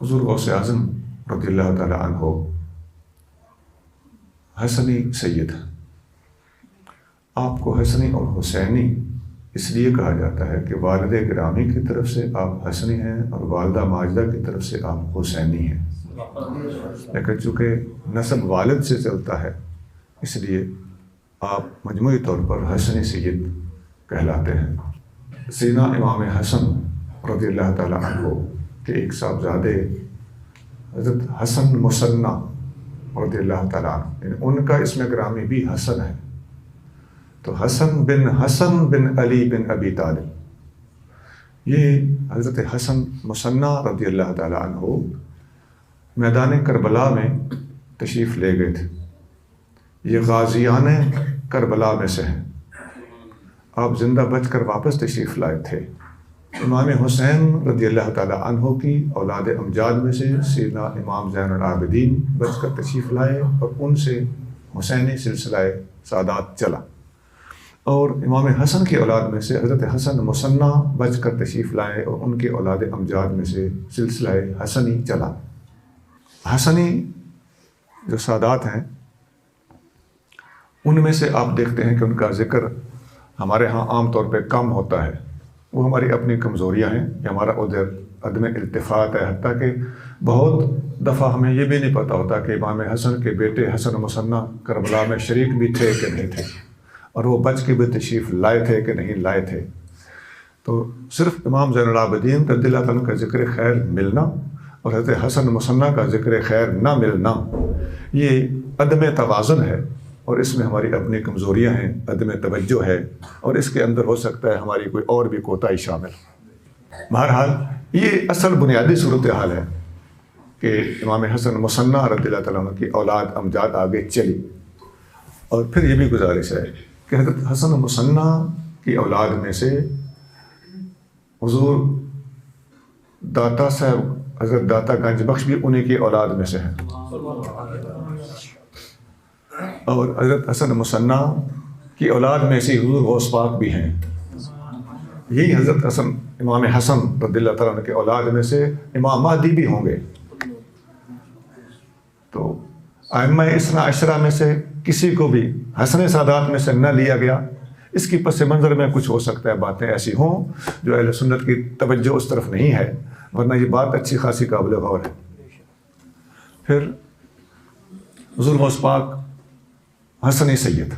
حضور غوث اعظم رضی اللہ تعالیٰ عنہ حسنی سید، آپ کو حسنی اور حسینی اس لیے کہا جاتا ہے کہ والد گرامی کی طرف سے آپ حسنی ہیں اور والدہ ماجدہ کی طرف سے آپ حسینی ہیں، لیکن چونکہ نسب والد سے چلتا ہے اس لیے آپ مجموعی طور پر حسنی سید کہلاتے ہیں۔ سیدنا امام حسن رضی اللہ تعالیٰ عنہ کے ایک صاحبزادے حضرت حسن مثنی رضی اللہ تعالیٰ عنہ، یعنی ان کا اسم گرامی بھی حسن ہے، تو حسن بن علی بن ابی طالب، یہ حضرت حسن مثنی رضی اللہ تعالیٰ عنہ میدان کربلا میں تشریف لے گئے تھے۔ یہ غازیان کربلا میں سے ہیں، آپ زندہ بچ کر واپس تشریف لائے تھے۔ امام حسین رضی اللہ تعالیٰ عنہ کی اولاد امجاد میں سے سیدنا امام زین العابدین بچ کر تشریف لائے اور ان سے حسینی سلسلہ سعادات چلا، اور امام حسن کی اولاد میں سے حضرت حسن مثنی بچ کر تشریف لائے اور ان کے اولاد امجاد میں سے سلسلہ حسنی چلا۔ حسنی جو سعادات ہیں ان میں سے آپ دیکھتے ہیں کہ ان کا ذکر ہمارے ہاں عام طور پہ کم ہوتا ہے، وہ ہماری اپنی کمزوریاں ہیں کہ ہمارا ادھر عدم التفات ہے، حتیٰ کہ بہت دفعہ ہمیں یہ بھی نہیں پتہ ہوتا کہ امام حسن کے بیٹے حسن مثنی کربلا میں شریک بھی تھے کہ نہیں تھے، اور وہ بچ کے بھی تشریف لائے تھے کہ نہیں لائے تھے۔ تو صرف امام زین العابدین رضی اللہ تعالیٰ کا ذکر خیر ملنا اور حضرت حسن مثنی کا ذکر خیر نہ ملنا یہ عدم توازن ہے، اور اس میں ہماری اپنی کمزوریاں ہیں، عدم توجہ ہے، اور اس کے اندر ہو سکتا ہے ہماری کوئی اور بھی کوتاہی شامل۔ بہرحال یہ اصل بنیادی صورتحال ہے کہ امام حسن مثنی رضی اللہ تعالیٰ عنہ کی اولاد امجاد آگے چلی، اور پھر یہ بھی گزارش ہے کہ حضرت حسن مثنی کی اولاد میں سے حضور داتا صاحب حضرت داتا گنج بخش بھی انہیں کی اولاد میں سے ہیں، اور حضرت حسن مثنی کی اولاد میں سے حضور غوث پاک بھی ہیں۔ یہی حضرت حسن امام حسن رضی اللہ تعالیٰ عنہ کے اولاد میں سے امام مہدی بھی ہوں گے۔ تو ائمہ اثنا عشرہ میں سے کسی کو بھی حسن سادات میں سے نہ لیا گیا، اس کی پس منظر میں کچھ ہو سکتا ہے باتیں ایسی ہوں جو اہل سنت کی توجہ اس طرف نہیں ہے، ورنہ یہ بات اچھی خاصی قابل غور ہے۔ پھر حضور غوث پاک حسنی سید